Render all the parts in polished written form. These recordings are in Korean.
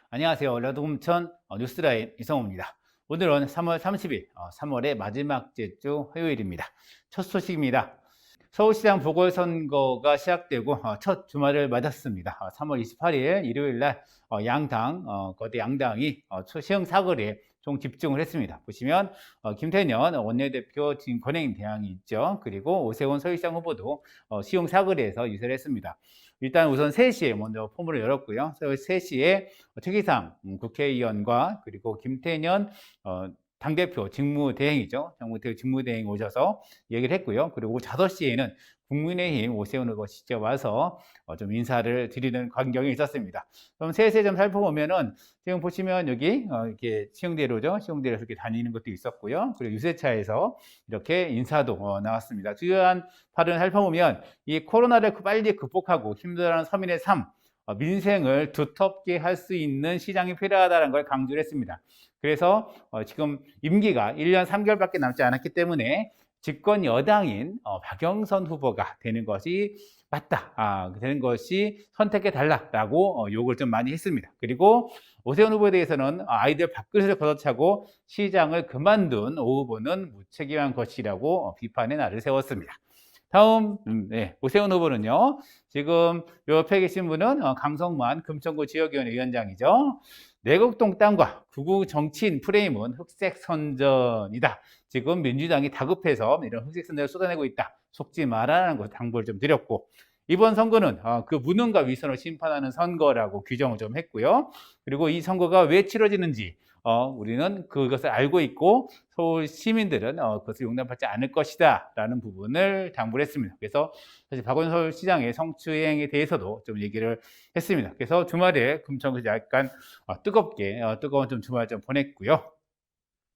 안녕하세요. 러드금천 뉴스라인 이성호입니다. 오늘은 3월 30일, 3월의 마지막 주 화요일입니다. 첫 소식입니다. 서울시장 보궐선거가 시작되고 첫 주말을 맞았습니다. 3월 28일 일요일 날 거대 양당이 시흥 사거리에 총 집중을 했습니다. 보시면 김태년 원내대표 지금 권해인 대항이 있죠. 그리고 오세훈 서울시장 후보도 시흥 사거리에서 유세를 했습니다. 일단 우선 3시에 먼저 포문을 열었고요. 3시에 특이상 국회의원과 그리고 김태년 당대표 직무대행이죠. 정무대표 직무대행이 오셔서 얘기를 했고요. 그리고 오후 5시에는 국민의힘 오세훈 후보 직접 와서 좀 인사를 드리는 광경이 있었습니다. 그럼 세세 좀 살펴보면은 지금 보시면 여기 이렇게 시흥대로죠. 시흥대로에서 이렇게 다니는 것도 있었고요. 그리고 유세차에서 이렇게 인사도 나왔습니다. 주요한 발언을 살펴보면 이 코로나를 빨리 극복하고 힘들어하는 서민의 삶, 민생을 두텁게 할 수 있는 시장이 필요하다는 걸 강조를 했습니다. 그래서 지금 임기가 1년 3개월밖에 남지 않았기 때문에 집권 여당인 박영선 후보가 되는 것이 맞다, 되는 것이 선택해 달라라고 요구를 좀 많이 했습니다. 그리고 오세훈 후보에 대해서는 아이들 밥그릇을 걷어차고 시장을 그만둔 오 후보는 무책임한 것이라고 비판의 날을 세웠습니다. 다음 오세훈 후보는요. 지금 옆에 계신 분은 강성만 금천구 지역위원회 위원장이죠. 내곡동 땅과 구구 정치인 프레임은 흑색 선전이다. 지금 민주당이 다급해서 이런 흑색 선전을 쏟아내고 있다. 속지 말아라는 것 당부를 좀 드렸고, 이번 선거는 그 무능과 위선을 심판하는 선거라고 규정을 좀 했고요. 그리고 이 선거가 왜 치러지는지 우리는 그것을 알고 있고 서울 시민들은 그것을 용납하지 않을 것이다 라는 부분을 당부를 했습니다. 그래서 사실 박원순 서울시장의 성추행에 대해서도 좀 얘기를 했습니다. 그래서 주말에 금천구에서 약간 뜨거운 좀 주말 좀 보냈고요.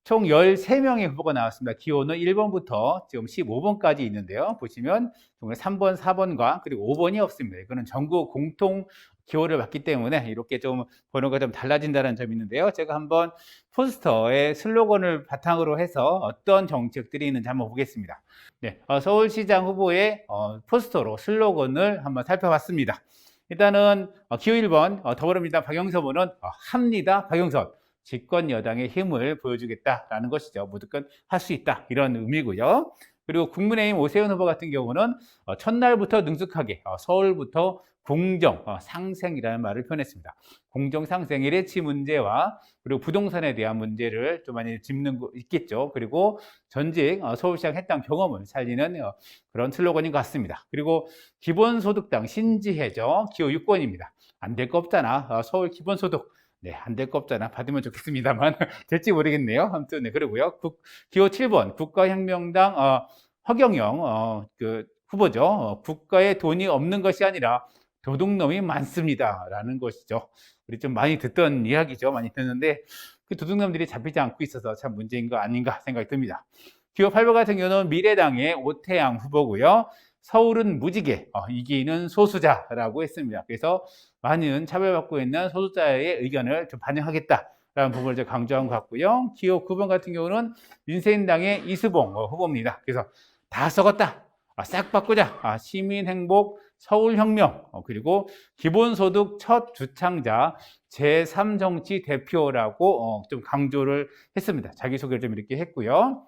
총 13명의 후보가 나왔습니다. 기호는 1번부터 지금 15번까지 있는데요. 보시면 정말 3번, 4번과 그리고 5번이 없습니다. 이거는 전국 공통 기호를 받기 때문에 이렇게 좀 번호가 좀 달라진다는 점이 있는데요. 제가 한번 포스터의 슬로건을 바탕으로 해서 어떤 정책들이 있는지 한번 보겠습니다. 네, 서울시장 후보의 포스터로 슬로건을 한번 살펴봤습니다. 일단은 기호 1번 더불어민주당 박영선 후보는 합니다 박영선. 집권 여당의 힘을 보여주겠다라는 것이죠. 무조건 할 수 있다 이런 의미고요. 그리고 국민의힘 오세훈 후보 같은 경우는 첫날부터 능숙하게 서울부터 공정 상생이라는 말을 표현했습니다. 공정 상생 LH 문제와 그리고 부동산에 대한 문제를 좀 많이 짚는 거 있겠죠. 그리고 전직 서울시장 했던 경험을 살리는 그런 슬로건인 것 같습니다. 그리고 기본소득당 신지혜죠. 기호 6번입니다. 안 될 거 없잖아. 서울 기본소득. 네, 안 될 거 없잖아. 받으면 좋겠습니다만 될지 모르겠네요. 아무튼 그러고요. 기호 7번 국가혁명당 허경영 그 후보죠. 국가에 돈이 없는 것이 아니라 도둑놈이 많습니다라는 것이죠. 우리 좀 많이 듣던 이야기죠. 많이 듣는데 그 도둑놈들이 잡히지 않고 있어서 참 문제인 거 아닌가 생각이 듭니다. 기호 8번 같은 경우는 미래당의 오태양 후보고요. 서울은 무지개, 이기는 소수자라고 했습니다. 그래서 많은 차별받고 있는 소수자의 의견을 좀 반영하겠다라는 부분을 좀 강조한 것 같고요. 기호 9번 같은 경우는 민생당의 이수봉 후보입니다. 그래서 다 썩었다. 싹 바꾸자. 시민행복, 서울혁명, 그리고 기본소득 첫 주창자, 제3정치 대표라고 좀 강조를 했습니다. 자기소개를 좀 이렇게 했고요.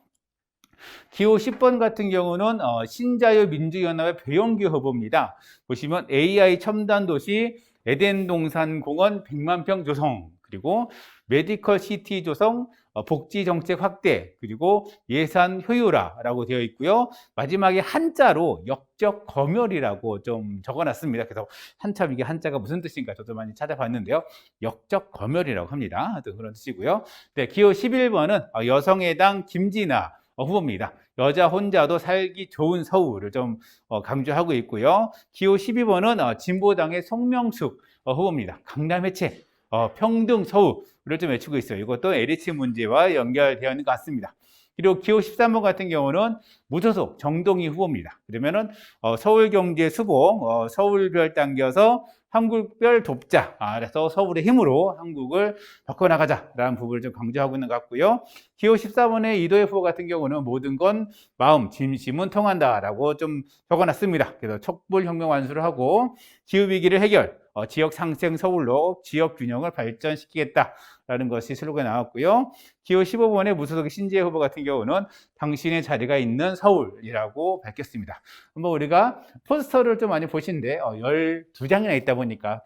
기호 10번 같은 경우는 신자유민주연합의 배용규 후보입니다. 보시면 AI 첨단 도시 에덴동산공원 100만 평 조성, 그리고 메디컬 시티 조성, 복지 정책 확대, 그리고 예산 효율화라고 되어 있고요. 마지막에 한자로 역적 검열이라고 좀 적어놨습니다. 그래서 한참 이게 한자가 무슨 뜻인가 저도 많이 찾아봤는데요. 역적 검열이라고 합니다. 그런 뜻이고요. 네, 기호 11번은 여성의당 김진아 후보입니다. 여자 혼자도 살기 좋은 서울을 좀 강조하고 있고요. 기호 12번은 진보당의 송명숙 후보입니다. 강남 해체, 평등 서울을 좀 외치고 있어요. 이것도 LH 문제와 연결되어 있는 것 같습니다. 그리고 기호 13번 같은 경우는 무소속 정동희 후보입니다. 그러면은 서울경제 수봉, 서울별 당겨서 한국별 돕자. 그래서 서울의 힘으로 한국을 바꿔나가자라는 부분을 좀 강조하고 있는 것 같고요. 기호 14번의 이도혜 후보 같은 경우는 모든 건 마음, 진심은 통한다라고 좀 적어놨습니다. 그래서 척불혁명 완수를 하고 기후위기를 해결, 지역 상생 서울로 지역 균형을 발전시키겠다라는 것이 슬로건에 나왔고요. 기호 15번의 무소속 신지혜 후보 같은 경우는 당신의 자리가 있는 서울이라고 밝혔습니다. 한번 우리가 포스터를 좀 많이 보시는데 12장이나 있다 보니까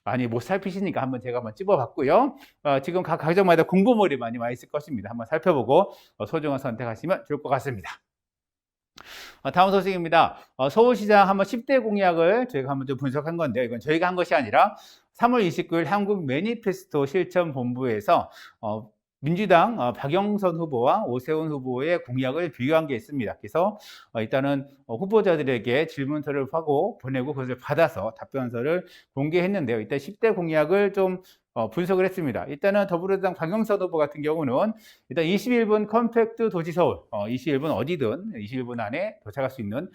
많이 못 살피시니까 제가 한번 찝어봤고요. 지금 각 가정마다 공보물이 많이 와 있을 것입니다. 한번 살펴보고 소중한 선택하시면 좋을 것 같습니다. 다음 소식입니다. 서울시장 한번 10대 공약을 저희가 한번 좀 분석한 건데요. 이건 저희가 한 것이 아니라 3월 29일 한국 매니페스토 실천본부에서 민주당 박영선 후보와 오세훈 후보의 공약을 비교한 게 있습니다. 그래서 일단은 후보자들에게 질문서를 하고 보내고 그것을 받아서 답변서를 공개했는데요. 일단 10대 공약을 좀 분석을 했습니다. 일단은 더불어당 박영선 후보 같은 경우는 일단 21분 컴팩트 도시 서울, 21분 어디든 21분 안에 도착할 수 있는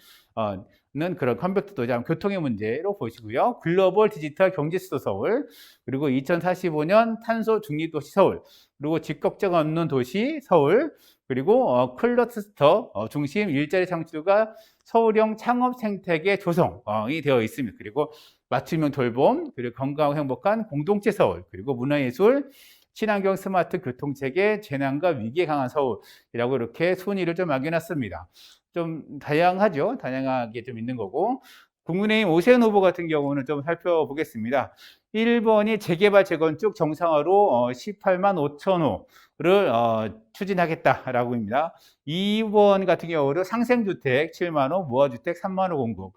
그런 컴팩트 도시, 교통의 문제로 보시고요. 글로벌 디지털 경제 수도 서울, 그리고 2045년 탄소 중립 도시 서울, 그리고 직격정 없는 도시 서울, 그리고 클러스터 중심 일자리 창출과 서울형 창업 생태계 조성이 되어 있습니다. 그리고 맞춤형 돌봄, 그리고 건강하고 행복한 공동체 서울, 그리고 문화예술, 친환경 스마트 교통체계, 재난과 위기에 강한 서울이라고 이렇게 순위를 좀 막여놨습니다. 좀 다양하죠. 다양하게 좀 있는 거고. 국민의힘 오세훈 후보 같은 경우는 좀 살펴보겠습니다. 1번이 재개발, 재건축 정상화로 18만 5천 호를 추진하겠다라고 합니다. 2번 같은 경우는 상생주택 7만 호, 무화주택 3만 호 공급.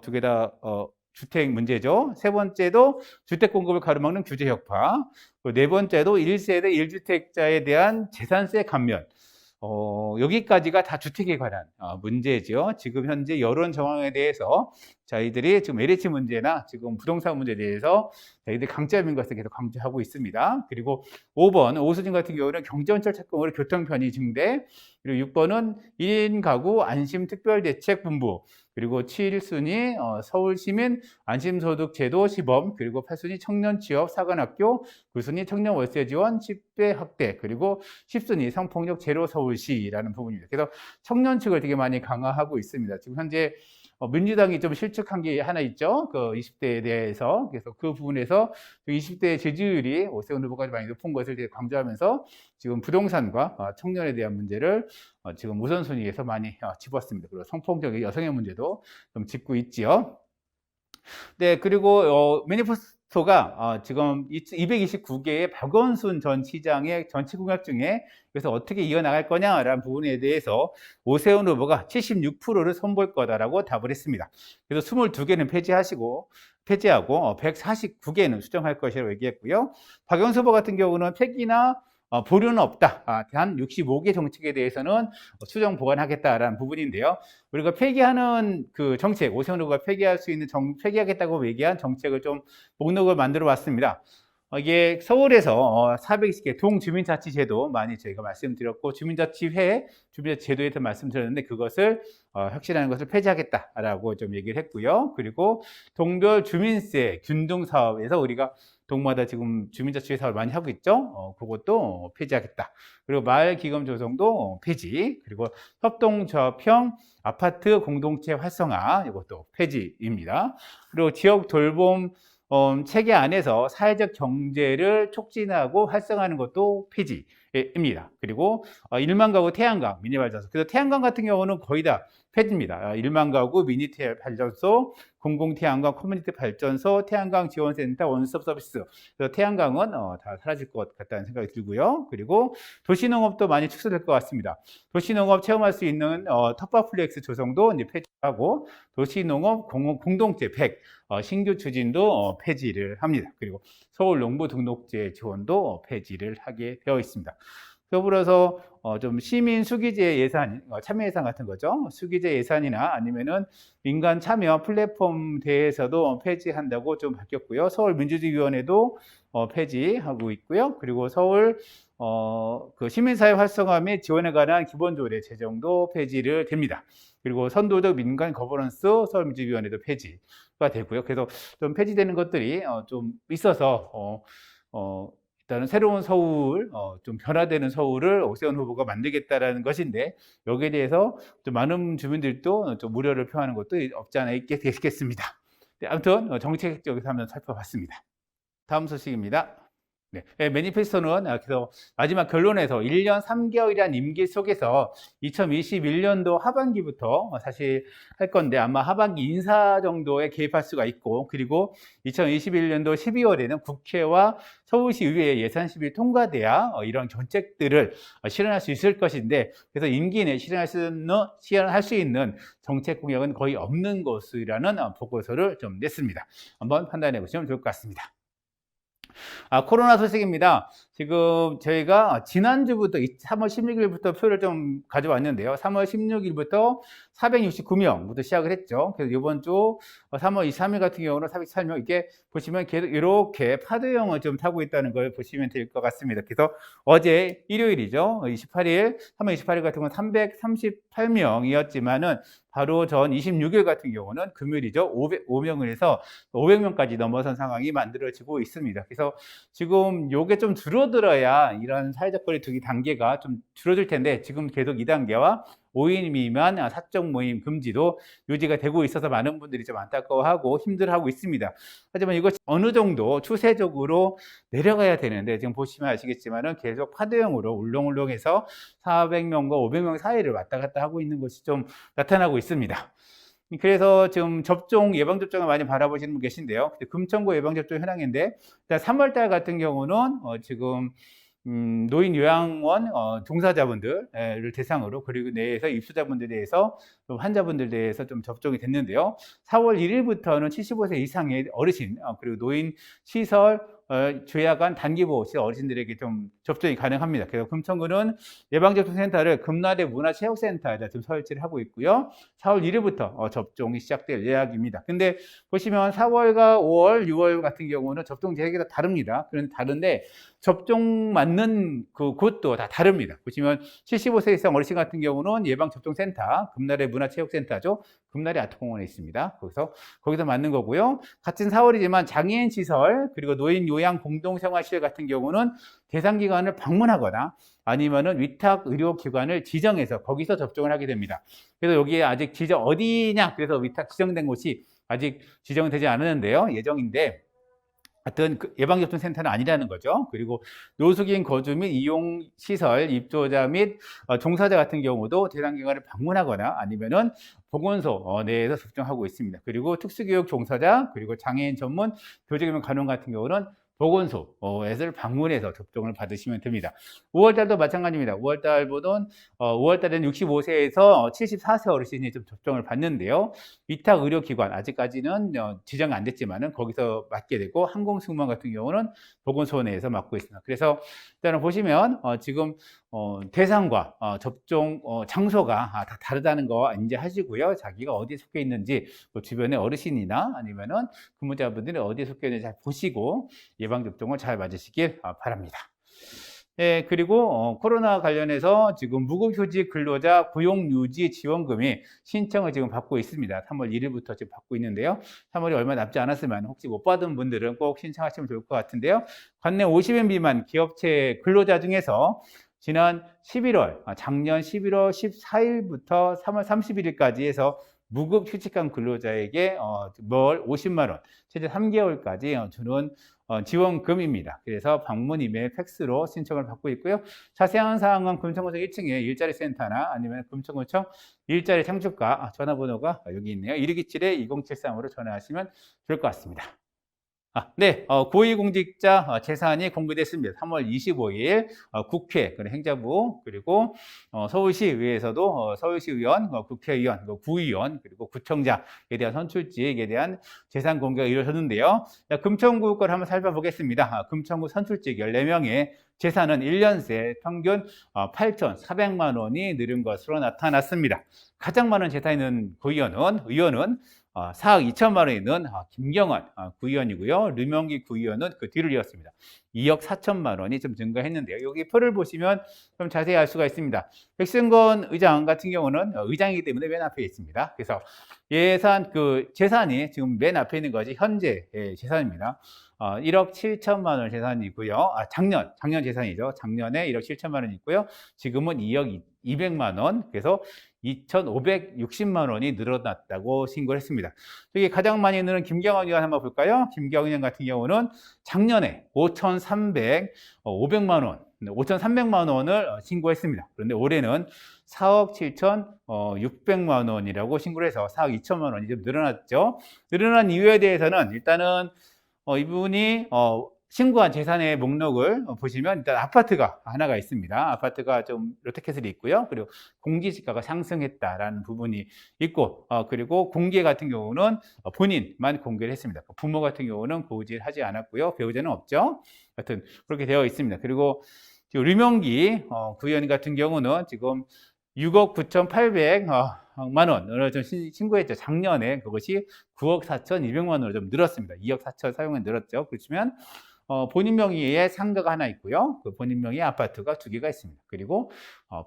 두 개 다 주택 문제죠. 세 번째도 주택 공급을 가로막는 규제 혁파. 네 번째도 1세대 1주택자에 대한 재산세 감면. 여기까지가 다 주택에 관한 문제죠. 지금 현재 여론 정황에 대해서 저희들이 지금 LH 문제나 지금 부동산 문제에 대해서 저희들이 강점인 것을 계속 강조하고 있습니다. 그리고 5번 오수진 같은 경우는 경전철 착공으로 교통 편의 증대, 그리고 6번은 1인 가구 안심특별대책본부, 그리고 7순위 서울시민 안심소득제도 시범, 그리고 8순위 청년취업 사관학교, 9순위 청년월세 지원 10배 확대, 그리고 10순위 성폭력 제로 서울시라는 부분입니다. 그래서 청년 측을 되게 많이 강화하고 있습니다. 지금 현재 민주당이 좀 실축한 게 하나 있죠. 그 20대에 대해서. 그래서 그 부분에서 20대 지지율이 오세훈 후보가 많이 높은 것을 되게 강조하면서 지금 부동산과 청년에 대한 문제를 지금 우선순위에서 많이 짚었습니다. 그리고 성폭력의 여성의 문제도 좀 짚고 있지요. 네, 그리고 매니페스토가 지금 229개의 박원순 전 시장의 정치 공약 중에 그래서 어떻게 이어나갈 거냐라는 부분에 대해서 오세훈 후보가 76%를 손볼 거다라고 답을 했습니다. 그래서 22개는 폐지하고 149개는 수정할 것이라고 얘기했고요. 박영수 후보 같은 경우는 폐기나 보류는 없다. 단 65개 정책에 대해서는 수정 보완하겠다라는 부분인데요. 우리가 폐기하는 그 정책, 오세훈 후보가 폐기할 수 있는 폐기하겠다고 얘기한 정책을 좀 목록을 만들어 왔습니다. 이게 서울에서 420개 동주민자치제도 많이 저희가 말씀드렸고, 주민자치제도에 대해서 말씀드렸는데 그것을 혁신하는 것을 폐지하겠다라고 좀 얘기를 했고요. 그리고 동별 주민세 균등 사업에서 우리가 동마다 지금 주민자치회 사업을 많이 하고 있죠. 그것도 폐지하겠다. 그리고 마을기금 조성도 폐지. 그리고 협동조합형 아파트 공동체 활성화, 이것도 폐지입니다. 그리고 지역 돌봄 체계 안에서 사회적 경제를 촉진하고 활성화하는 것도 폐지입니다. 그리고 1만 가구 태양광 미니 발전소. 그래서 태양광 같은 경우는 거의 다 폐지입니다. 1만 가구 미니 발전소, 공공 태양광 커뮤니티 발전소, 태양광 지원센터 원스톱 서비스. 그래서 태양광은 다 사라질 것 같다는 생각이 들고요. 그리고 도시농업도 많이 축소될 것 같습니다. 도시농업 체험할 수 있는 텃밭플렉스 조성도 이제 폐지하고 도시농업 공동체 100 신규 추진도 폐지를 합니다. 그리고 서울 농부 등록제 지원도 폐지를 하게 되어 있습니다. 더불어서 좀 시민 수기제 예산, 참여 예산 같은 거죠. 수기제 예산이나 아니면은 민간 참여 플랫폼 대해서도 폐지한다고 좀 바뀌었고요. 서울 민주주의위원회도 폐지하고 있고요. 그리고 서울 그 시민사회 활성화 및 지원에 관한 기본조례 제정도 폐지를 됩니다. 그리고 선도적 민간 거버넌스 서울민주위원회도 폐지가 되고요. 그래서 좀 폐지되는 것들이 좀 있어서 일단은 새로운 서울, 좀 변화되는 서울을 오세훈 후보가 만들겠다라는 것인데, 여기에 대해서 좀 많은 주민들도 좀 우려를 표하는 것도 없지 않아 있겠습니다. 아무튼 정책적에서 한번 살펴봤습니다. 다음 소식입니다. 네, 매니페스토는 그래서 마지막 결론에서 1년 3개월이란 임기 속에서 2021년도 하반기부터 사실 할 건데, 아마 하반기 인사 정도에 개입할 수가 있고, 그리고 2021년도 12월에는 국회와 서울시 의회의 예산 시빌이 통과돼야 이런 정책들을 실현할 수 있을 것인데, 그래서 임기 내에 실현할 수 있는 정책 공약은 거의 없는 것이라는 보고서를 좀 냈습니다. 한번 판단해 보시면 좋을 것 같습니다. 코로나 소식입니다. 지금 저희가 지난주부터 3월 16일부터 표를 좀 가져왔는데요. 3월 16일부터 469명부터 시작을 했죠. 그래서 이번 주 3월 23일 같은 경우는 408명, 이게 보시면 계속 이렇게 파도형을 좀 타고 있다는 걸 보시면 될 것 같습니다. 그래서 어제 일요일이죠. 3월 28일 같은 경우는 338명이었지만은 바로 전 26일 같은 경우는 금요일이죠. 500명을 해서 500명까지 넘어선 상황이 만들어지고 있습니다. 그래서 지금 요게 좀 줄어들어야 이런 사회적 거리두기 단계가 좀 줄어들 텐데, 지금 계속 2단계와 5인 미만 사적 모임 금지도 유지가 되고 있어서 많은 분들이 좀 안타까워하고 힘들어하고 있습니다. 하지만 이것이 어느 정도 추세적으로 내려가야 되는데, 지금 보시면 아시겠지만은 계속 파도형으로 울렁울렁해서 400명과 500명 사이를 왔다 갔다 하고 있는 것이 좀 나타나고 있습니다. 그래서 지금 예방접종을 많이 바라보시는 분 계신데요. 금천구 예방접종 현황인데, 3월달 같은 경우는 지금 노인 요양원 종사자분들을 대상으로, 그리고 내에서 입소자분들에 대해서 환자분들에 대해서 좀 접종이 됐는데요. 4월 1일부터는 75세 이상의 어르신, 그리고 노인 시설 조약관 단기보호실 어르신들에게 좀 접종이 가능합니다. 그래서 금천구는 예방접종센터를 금나래 문화체육센터에다 좀 설치를 하고 있고요. 4월 1일부터 접종이 시작될 예약입니다. 근데 보시면 4월과 5월, 6월 같은 경우는 접종 계획이 다 다릅니다. 그런데 다른데 접종 맞는 그 곳도 다 다릅니다. 보시면 75세 이상 어르신 같은 경우는 예방접종센터, 금나래 문화체육센터죠. 금나래 아트공원에 있습니다. 거기서 맞는 거고요. 같은 4월이지만 장애인 시설, 그리고 노인 요양 공동생활실 같은 경우는 대상 기관을 방문하거나 아니면은 위탁 의료기관을 지정해서 거기서 접종을 하게 됩니다. 그래서 여기에 아직 어디냐, 그래서 위탁 지정된 곳이 아직 지정되지 않았는데요. 예정인데, 하여튼 예방접종센터는 아니라는 거죠. 그리고 노숙인 거주 및 이용시설 입조자 및 종사자 같은 경우도 대상기관을 방문하거나 아니면은 보건소 내에서 접종하고 있습니다. 그리고 특수교육 종사자, 그리고 장애인 전문 교직원 간호 같은 경우는 보건소에서 방문해서 접종을 받으시면 됩니다. 5월달도 마찬가지입니다. 5월달에는 65세에서 74세 어르신이 좀 접종을 받는데요. 위탁 의료기관 아직까지는 지정이 안 됐지만은 거기서 맞게 되고, 항공승무원 같은 경우는 보건소 내에서 맞고 있습니다. 그래서 일단은 보시면 지금 대상과 접종 장소가 다 다르다는 거 인지하시고요. 자기가 어디에 속해 있는지, 주변에 어르신이나 아니면은 근무자분들이 어디에 속해 있는지 잘 보시고 예방접종을 잘 맞으시길 바랍니다. 네, 그리고 코로나 관련해서 지금 무급휴직 근로자 고용유지 지원금이 신청을 지금 받고 있습니다. 3월 1일부터 지금 받고 있는데요. 3월이 얼마 남지 않았으면 혹시 못 받은 분들은 꼭 신청하시면 좋을 것 같은데요. 관내 50인 미만 기업체 근로자 중에서 지난 11월, 작년 11월 14일부터 3월 31일까지 해서 무급휴직한 근로자에게 월 50만 원, 최대 3개월까지 주는 지원금입니다. 그래서 방문, 이메일, 팩스로 신청을 받고 있고요. 자세한 사항은 금천구청 1층에 일자리 센터나 아니면 금천구청 일자리 창출과 전화번호가 여기 있네요. 1227-2073으로 전화하시면 좋을 것 같습니다. 네, 고위공직자 재산이 공개됐습니다. 3월 25일 국회, 행자부, 그리고 서울시의회에서도 서울시의원, 국회의원, 구의원, 그리고 구청장에 대한 선출직에 대한 재산 공개가 이루어졌는데요. 금천구 걸 한번 살펴보겠습니다. 금천구 선출직 14명의 재산은 1년 새 평균 8,400만 원이 늘은 것으로 나타났습니다. 가장 많은 재산이 있는 의원은 4억 2천만 원이 있는 김경환 구의원이고요. 류명기 구의원은 그 뒤를 이었습니다. 2억 4천만 원이 좀 증가했는데요. 여기 표를 보시면 좀 자세히 알 수가 있습니다. 백승건 의장 같은 경우는 의장이기 때문에 맨 앞에 있습니다. 그래서 재산이 지금 맨 앞에 있는 것이 현재 재산입니다. 1억 7천만 원 재산이고요. 작년 재산이죠. 작년에 1억 7천만 원이 있고요. 지금은 2억 200만 원. 그래서 2,560만 원이 늘어났다고 신고를 했습니다. 여기 가장 많이 늘은 김경환 의원 한번 볼까요? 김경환 의원 같은 경우는 작년에 5,300만 원, 5,300만 원을 신고했습니다. 그런데 올해는 4억 7,600만 원이라고 신고를 해서 4억 2천만 원이 좀 늘어났죠. 늘어난 이유에 대해서는 일단은 이분이 신고한 재산의 목록을 보시면 일단 아파트가 하나가 있습니다. 아파트가 좀 롯데캐슬이 있고요. 그리고 공시지가가 상승했다라는 부분이 있고, 그리고 공개 같은 경우는 본인만 공개를 했습니다. 부모 같은 경우는 고지하지 않았고요. 배우자는 없죠. 하여튼 그렇게 되어 있습니다. 그리고 지금 류명기 구의원 같은 경우는 지금 6억 9,800만 원을 좀 신고했죠. 작년에 그것이 9억 4,200만 원으로 좀 늘었습니다. 2억 4,400만 늘었죠. 그렇지만 본인 명의의 상가가 하나 있고요. 그 본인 명의의 아파트가 2개가 있습니다. 그리고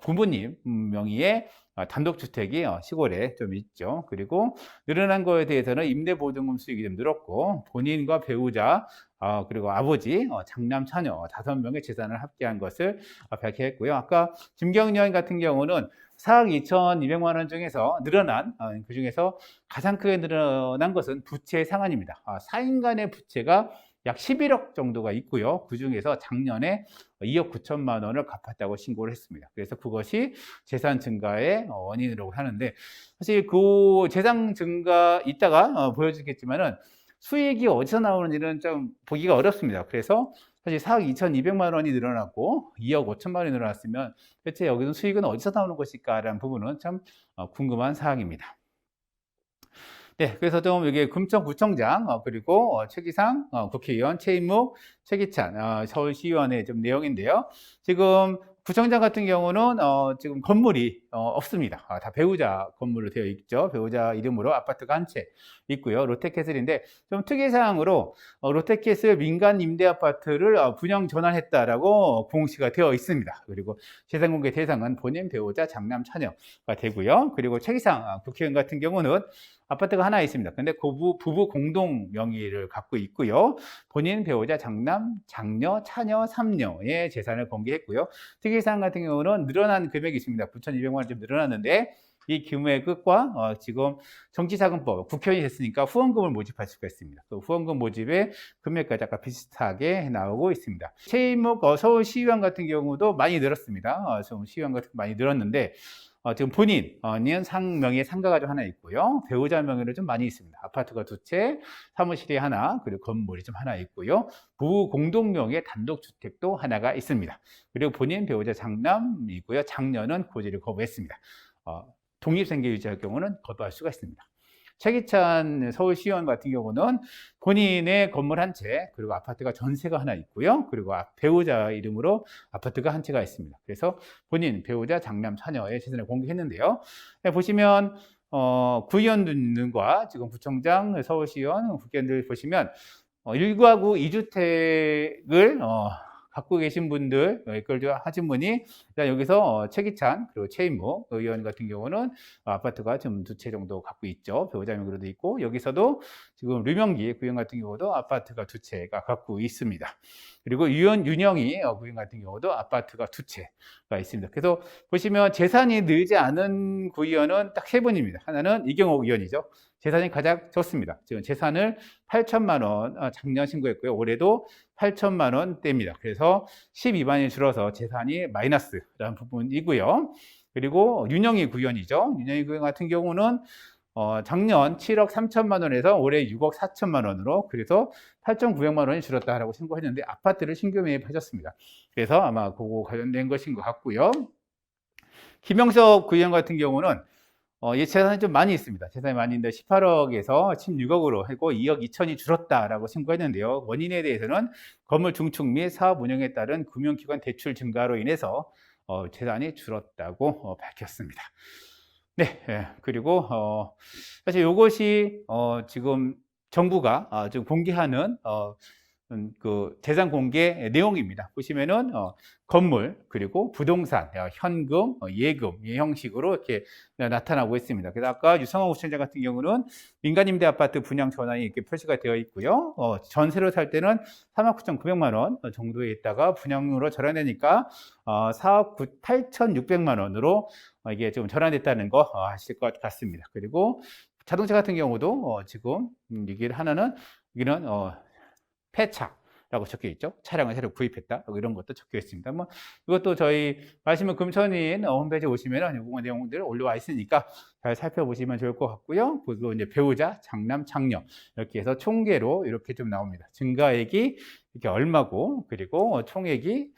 부모님 명의의 단독주택이 시골에 좀 있죠. 그리고 늘어난 거에 대해서는 임대보증금 수익이 좀 늘었고, 본인과 배우자 그리고 아버지, 장남, 자녀 5명의 재산을 합계한 것을 밝혀했고요. 아까 김경희 의원 같은 경우는 4억 2,200만 원 중에서 늘어난, 그 중에서 가장 크게 늘어난 것은 부채 상환입니다. 4인 간의 부채가 약 11억 정도가 있고요. 그 중에서 작년에 2억 9천만 원을 갚았다고 신고를 했습니다. 그래서 그것이 재산 증가의 원인이라고 하는데, 사실 그 재산 증가 이따가 보여주겠지만은 수익이 어디서 나오는지는 좀 보기가 어렵습니다. 그래서 사실 4억 2,200만 원이 늘어났고 2억 5천만 원이 늘어났으면 대체 여기서 수익은 어디서 나오는 것일까라는 부분은 참 궁금한 사항입니다. 네, 그래서 좀 여기 금천구청장 그리고 최기상 국회의원, 최인묵, 최기찬 서울시의원의 좀 내용인데요. 지금 구청장 같은 경우는 지금 건물이 없습니다. 다 배우자 건물로 되어 있죠. 배우자 이름으로 아파트가 한 채 있고요. 롯데캐슬인데 좀 특이사항으로 롯데캐슬 민간 임대 아파트를 분양 전환했다라고 공시가 되어 있습니다. 그리고 재산 공개 대상은 본인, 배우자, 장남, 자녀가 되고요. 그리고 최기상 국회의원 같은 경우는 아파트가 하나 있습니다. 근데 부부 공동 명의를 갖고 있고요. 본인, 배우자, 장남, 장녀, 차녀, 3녀의 재산을 공개했고요. 특이사항 같은 경우는 늘어난 금액이 있습니다. 9,200만 원 좀 늘어났는데 이 규모과 지금 정치자금법 국회의원이 됐으니까 후원금을 모집할 수가 있습니다. 그 후원금 모집의 금액까지 아까 비슷하게 나오고 있습니다. 최인묵 서울시의원 같은 경우도 많이 늘었습니다. 서울시의원 같은 많이 늘었는데 지금 본인 명의의 상가가 좀 하나 있고요. 배우자 명의로 좀 많이 있습니다. 아파트가 2채, 사무실이 하나, 그리고 건물이 좀 하나 있고요. 부부 공동 명의의 단독주택도 하나가 있습니다. 그리고 본인, 배우자, 장남이 있고요. 장녀는 고지를 거부했습니다. 독립생계 유지할 경우는 거부할 수가 있습니다. 최기찬 서울시의원 같은 경우는 본인의 건물 한 채, 그리고 아파트가 전세가 하나 있고요. 그리고 배우자 이름으로 아파트가 한 채가 있습니다. 그래서 본인, 배우자, 장남, 자녀의 재산을 공개했는데요. 보시면 구의원들과 지금 구청장, 서울시의원, 국회의원들 보시면 1가구 2주택을 갖고 계신 분들, 이걸 하신 분이 일단 여기서 최기찬 그리고 최인묵 의원 같은 경우는 아파트가 지금 2채 정도 갖고 있죠. 배우자 명의로도 있고, 여기서도 지금 류명기 구의원 같은 경우도 아파트가 2채가 갖고 있습니다. 그리고 윤영희 구의원 같은 경우도 아파트가 2채가 있습니다. 그래서 보시면 재산이 늘지 않은 구의원은 딱 3분입니다. 하나는 이경옥 의원이죠. 재산이 가장 적습니다. 지금 재산을 8천만 원 작년 신고했고요. 올해도 8천만 원대입니다. 그래서 12만이 줄어서 재산이 마이너스라는 부분이고요. 그리고 윤영희 구의원이죠. 윤영희 구의원 같은 경우는 작년 7억 3천만 원에서 올해 6억 4천만 원으로, 그래서 8,900만 원이 줄었다라고 신고했는데 아파트를 신규 매입하셨습니다. 그래서 아마 그거 관련된 것인 것 같고요. 김영석 구의원 같은 경우는 재산이 좀 많이 있습니다. 재산이 많이 있는데 18억에서 16억으로 하고 2억 2천이 줄었다라고 신고했는데요. 원인에 대해서는 건물 중축 및 사업 운영에 따른 금융기관 대출 증가로 인해서 재산이 줄었다고 밝혔습니다. 네, 예. 그리고 사실 요것이 지금 정부가 지금 공개하는 그 재산 공개 내용입니다. 보시면은 건물 그리고 부동산, 현금, 예금 이 형식으로 이렇게 나타나고 있습니다. 그래서 아까 유성호 구청장 같은 경우는 민간임대 아파트 분양 전환이 이렇게 표시가 되어 있고요. 전세로 살 때는 3억 9,900만 원 정도에 있다가 분양으로 전환되니까 4억 8,600만 원으로 이게 좀 전환됐다는 거 아실 것 같습니다. 그리고 자동차 같은 경우도 지금 이게 하나는 여기는 폐차라고 적혀 있죠. 차량을 새로 구입했다. 이런 것도 적혀 있습니다. 뭐 이것도 저희 마시면 금천인 홈페이지 오시면 이런 내용들 올라와 있으니까 잘 살펴보시면 좋을 것 같고요. 그리고 이제 배우자, 장남, 장녀 이렇게 해서 총계로 이렇게 좀 나옵니다. 증가액이 이렇게 얼마고 그리고 총액이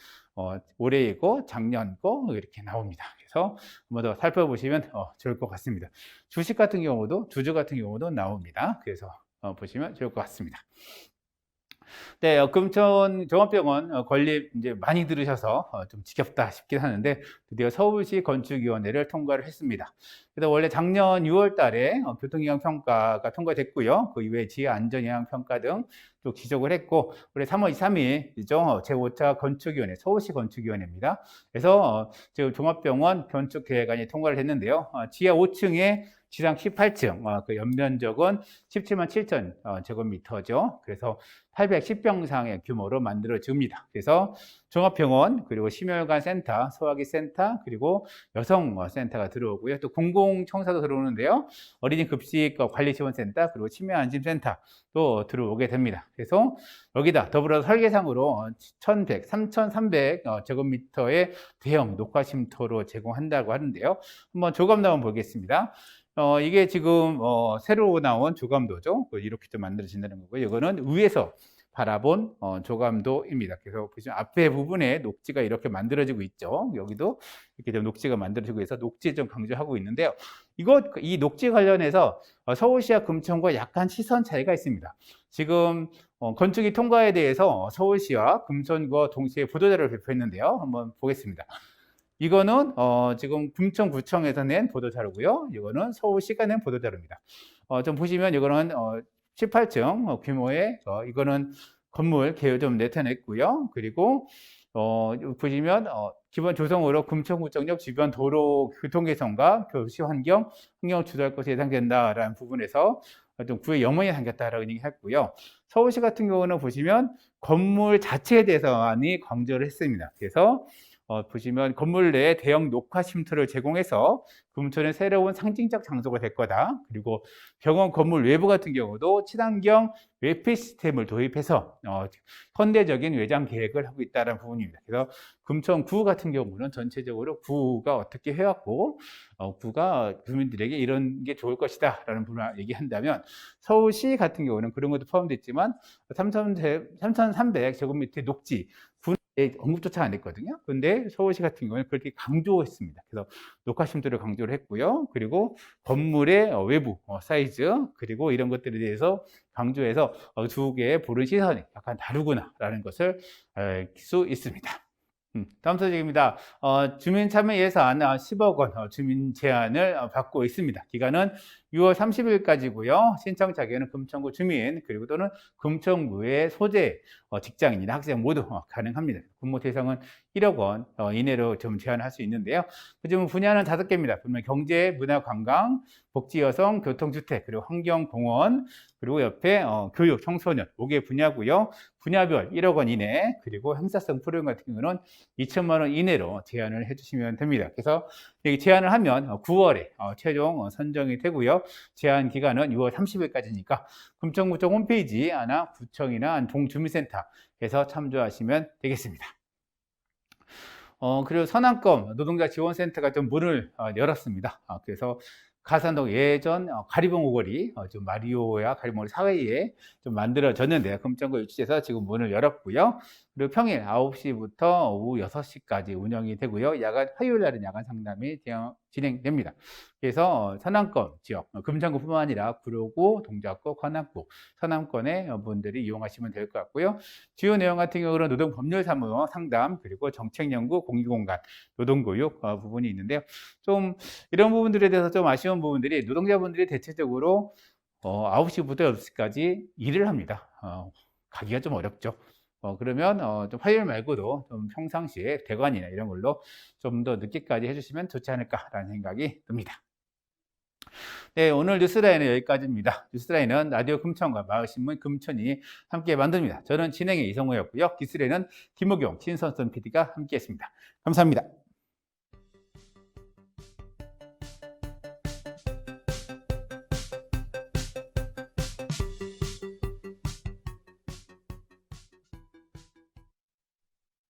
올해이고 작년 거 이렇게 나옵니다. 그래서 한번 더 살펴보시면 좋을 것 같습니다. 주식 같은 경우도 주주 같은 경우도 나옵니다. 그래서 보시면 좋을 것 같습니다. 네, 금천 종합병원 건립 이제 많이 들으셔서 좀 지겹다 싶긴 하는데 드디어 서울시 건축위원회를 통과를 했습니다. 그래서 원래 작년 6월 달에 교통영향 평가가 통과됐고요. 그 이후에 지하 안전영향 평가 등 또 지적을 했고 올해 3월 23일이죠. 제5차 건축위원회 서울시 건축위원회입니다. 그래서 지금 종합병원 건축계획안이 통과를 했는데요. 지하 5층에 지상 18층, 그 연면적은 17만 7천 제곱미터죠. 그래서 810병상의 규모로 만들어집니다. 그래서 종합병원, 그리고 심혈관 센터, 소화기 센터, 그리고 여성 센터가 들어오고요. 또 공공청사도 들어오는데요. 어린이 급식 관리 지원센터, 그리고 치매안심센터 또 들어오게 됩니다. 그래서 여기다 더불어 설계상으로 1,100, 3,300 제곱미터의 대형 녹화 쉼터로 제공한다고 하는데요. 한번 조감도 한번 보겠습니다. 이게 지금 새로 나온 조감도죠. 이렇게 좀 만들어진다는 거고요. 이거는 위에서 바라본 조감도입니다. 그래서 보시면 앞에 부분에 녹지가 이렇게 만들어지고 있죠. 여기도 이렇게 좀 녹지가 만들어지고 있어서 녹지 좀 강조하고 있는데요. 이 녹지 관련해서 서울시와 금천과 약간 시선 차이가 있습니다. 지금 건축이 통과에 대해서 서울시와 금천과 동시에 보도자료를 발표했는데요. 한번 보겠습니다. 이거는 지금 금천구청에서 낸 보도자료고요. 이거는 서울시가 낸 보도자료입니다. 좀 보시면 이거는 18층 규모의 이거는 건물 개요 좀 나타냈고요. 그리고 보시면 기본 조성으로 금천구청역 주변 도로 교통 개선과 교시 환경을 주도할 것이 예상된다라는 부분에서 좀 구의 영원히 생겼다라고 얘기했고요. 서울시 같은 경우는 보시면 건물 자체에 대해서만이 강조를 했습니다. 그래서 보시면 건물 내에 대형 녹화 쉼터를 제공해서 금천의 새로운 상징적 장소가 될 거다. 그리고 병원 건물 외부 같은 경우도 친환경 외피 시스템을 도입해서 현대적인 외장 계획을 하고 있다는 부분입니다. 그래서 금천구 같은 경우는 전체적으로 구가 어떻게 해왔고 구가 주민들에게 이런 게 좋을 것이다 라는 부분을 얘기한다면 서울시 같은 경우는 그런 것도 포함됐지만 3,300 제곱미터의 녹지 언급조차 안 했거든요. 근데 서울시 같은 경우는 그렇게 강조했습니다. 그래서 녹화 쉼터를 강조를 했고요. 그리고 건물의 외부 사이즈 그리고 이런 것들에 대해서 강조해서 두 개의 보는 시선이 약간 다르구나라는 것을 알 수 있습니다. 다음 소식입니다. 주민 참여 예산 10억 원 주민 제안을 받고 있습니다. 기간은 6월 30일까지고요. 신청 자격은 금천구 주민 그리고 또는 금천구의 소재 직장인이나 학생 모두 가능합니다. 근무 대상은 1억 원 이내로 좀 제한할 수 있는데요. 지금 분야는 5개입니다. 분명 경제, 문화, 관광, 복지, 여성, 교통주택, 그리고 환경공원, 그리고 옆에 교육, 청소년 5개 분야고요. 분야별 1억 원 이내, 그리고 행사성 프로그램 같은 경우는 2천만 원 이내로 제안을 해주시면 됩니다. 그래서 여기 제안을 하면 9월에 최종 선정이 되고요. 제한 기간은 6월 30일까지니까 금천구청 홈페이지 하나 구청이나 동주민센터에서 참조하시면 되겠습니다. 그리고 서남권 노동자 지원센터가 좀 문을 열었습니다. 그래서 가산동 예전 가리봉 오거리 좀 마리오야 가리봉 오거리 사이에 좀 만들어졌는데 금천구 유치에서 지금 문을 열었고요. 그리고 평일 9시부터 오후 6시까지 운영이 되고요. 화요일 날은 야간 상담이 진행됩니다. 그래서 서남권 지역, 금천구뿐만 아니라 구로구, 동작구, 관악구, 서남권의 분들이 이용하시면 될 것 같고요. 주요 내용 같은 경우는 노동법률사무 상담, 그리고 정책연구, 공유공간, 노동교육 부분이 있는데요. 좀 이런 부분들에 대해서 좀 아쉬운 부분들이, 노동자분들이 대체적으로 9시부터 6시까지 일을 합니다. 가기가 좀 어렵죠. 그러면 좀 화요일 말고도 좀 평상시에 대관이나 이런 걸로 좀 더 늦게까지 해주시면 좋지 않을까라는 생각이 듭니다. 네, 오늘 뉴스라인은 여기까지입니다. 뉴스라인은 라디오 금천과 마을신문 금천이 함께 만듭니다. 저는 진행의 이성호였고요. 기술에는 김우경, 신선선 PD가 함께했습니다. 감사합니다.